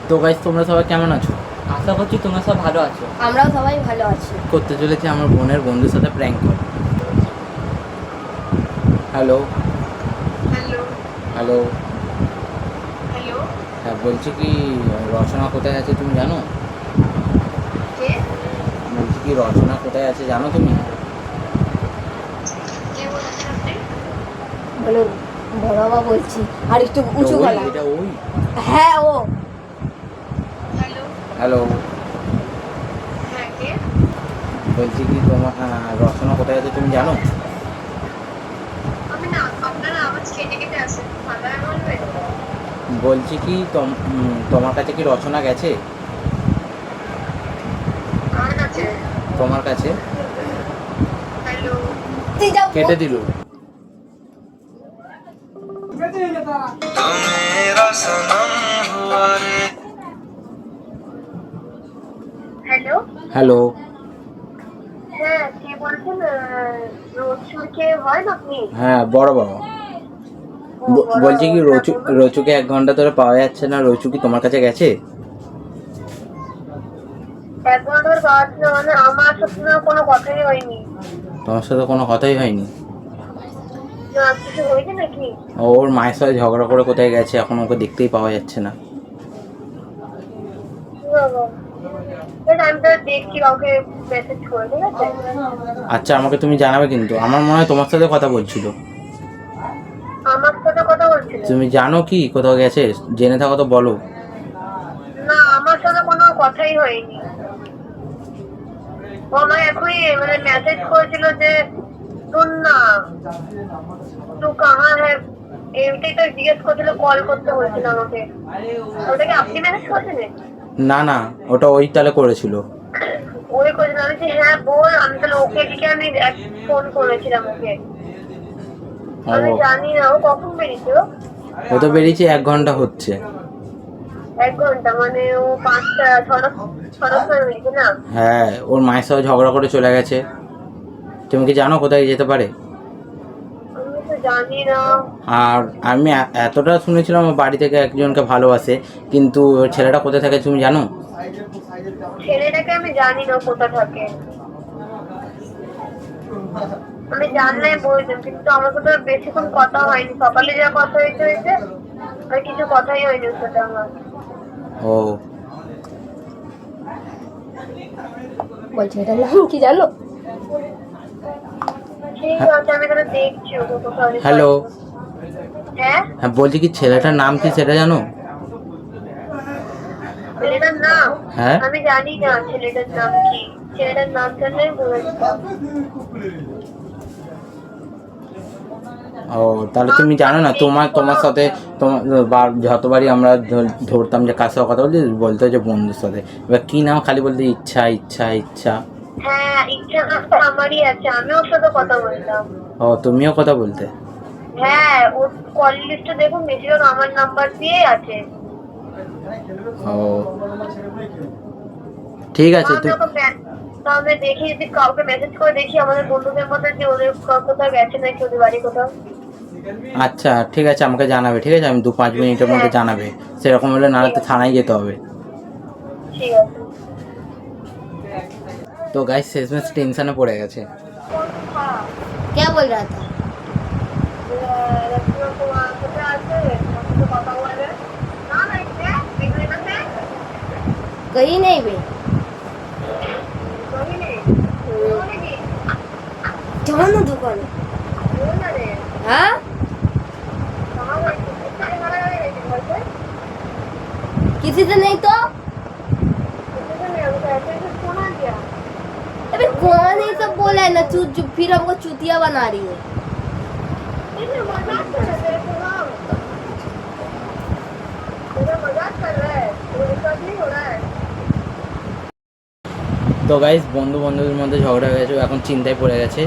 তো গাইস, তোমরা সবাই কেমন আছো? আশা করছি তোমরা সব ভালো আছো। আমরাও সবাই ভালো আছি। করতে চলেছি আমার বোনের বন্ধুর সাথে prank call. Hello hello hello. Hello হ্যাঁ, বলছি কি রচনা কোথায় আছে তুমি জানো? কে বলছি কি রচনা কোথায় আছে জানো তুমি? কে বলছেন আপনি? বলো, বড় বাবা বলছি, আর একটু উঁচু ওই, গলা। এটা ওই। হ্যাঁ ও। Hello hello. হ্যাঁ কে? বলছি কি তোমার রচনা কোথায় আছে তুমি জানো? আমি না, আপনার আওয়াজ কেটে কেটে আসে, ভালো বলবেন? বলছি কি তোমার কাছে কি রচনা গেছে? আমার কাছে। তোমার কাছে হ্যালো তুই যাও। কেটে দিল। Hello hello. হ্যাঁ কে বলছেন? রসুর কে হয় আপনি? হ্যাঁ, বড় বাবা। ও, বড় বলছি কি হ্যাঁ, বলুন। রচুকে 1 ঘন্টা ধরে পাওয়া যাচ্ছে না, রচু কি তোমার কাছে গেছে? এক ঘন্টার পাওয়া ছিল মানে আমার সাথে না কোনো কথাই হয়নি। তোমার সাথে কোনো কথাই হয়নি? না, কিছু হয়েছে নাকি? ওর মায়ের সাথে ঝগড়া করে কোথায় গেছে, এখন ওকে দেখতেই পাওয়া যাচ্ছে না। কি বাবা, আমি তো দেখছি কাউকে মেসেজ করে, ঠিক আছে? আচ্ছা, আমাকে তুমি জানাবে কিন্তু। আমার মনে হয় তোমার সাথে কথা বলছিল। আমার সাথে কথা বলছিলেন? তুমি জানো কি কোথাও গেছে? জেনে থাকো তো বলো। না, আমার সাথে কোনো কথাই হয়নি। ও আমায় এখনই মানে মেসেজ করেছিল যে শুন না, তু কাহা হ্যাঁ, এইটাই তো জিজ্ঞেস করছিল, কল করতে বলছিল আমাকে। ওটা কি আপনি মেসেজ করেছিলেন? না না, ওটা ওই তাহলে করেছিল। ওই করেছিল, আমি যে হ্যাঁ বল, আমি তাহলে ওকে দিকে আমি ফোন করেছিলাম ওকে। আমি ও, জানি না ও কখন বেরিয়েছে। ও তো বেরিয়েছে 1 ঘন্টা হচ্ছে। 1 ঘন্টা মানে ও 5টা 6টার সময় বেরিয়েছে না? হ্যাঁ, ওর মায়ের সাথে ঝগড়া করে চলে গেছে। তুমি কি জানো কোথায় যেতে পারে? আমি তো জানি না। আর আমি এতটা শুনেছিলাম আমার বাড়ি থেকে একজনকে ভালোবাসে, কিন্তু ওই ছেলেটা কোথায় থাকে তুমি জানো? ছেলেটাকে আমি জানি না কোথা থাকে। আমি জানলে বলতাম, কিন্তু আমার সাথে বেশিক্ষণ কথা হয়নি। সকালে যা কথা হয়েছে আর কিছু কথাই হয়নি ওর সাথে আমার। ও, বলছি এটার নাম কি জানো? ঠিক আছে, আমি তাহলে দেখছি ওকে কোথাও। হ্যালো। হ্যাঁ, হ্যাঁ, বলছি কি ছেলেটার নাম কি সেটা জানো? ছেলেটার নাম হ্যাঁ। আমি জানি না। ছেলেটার নাম কি? ছেলেটার নাম জানলে আমি বলে দিতাম। ও, তাহলে তুমি জানো না? তোমার তোমার সাথে তোমার যতবারই আমরা ধরতাম যে কার সাথে কথা বলতে, বলতে যে বন্ধুর সাথে। এবার কি নাম খালি বলতে ইচ্ছা ইচ্ছা ইচ্ছা। হ্যাঁ, ইচ্ছা নামটা আমারই আছে, আমি ওর সাথে কথা বলতাম। ও, তুমিও কথা বলতে? হ্যাঁ, ওর কল লিস্টে দেখুন, বেশিরভাগ আমার নাম্বার দিয়ে আছে। ও, ঠিক আছে। তাহলে দেখি, যদি কাউকে মেসেজ করে দেখি আমাদের বন্ধুদের মধ্যে যে ওদের কোথাও গেছে নাকি, ওদের বাড়ি কোথাও। আচ্ছা, ঠিক আছে, আমাকে জানাবে। ঠিক আছে, আমি 2-5 মিনিটের মধ্যে জানাবে। সেরকম হলে নাহলে তো থানায় যেতে হবে। ঠিক আছে। তো গাইস, শেষমেশ টেনশনে পড়ে গেছে। क्या बोल रहा था? কথা বলবে না না, कहीं नहीं बे। जाओ ना दुकान। हाँ, किसी से नहीं तो अबे कौन ये सब बोला है ना, फिर हमको चूतिया बना रही है। मजाक कर रहा है, नहीं हो रहा है। তো গাইস, বন্ধুদের মধ্যে ঝগড়া হয়ে গেছে, এখন চিন্তায় পড়ে গেছে।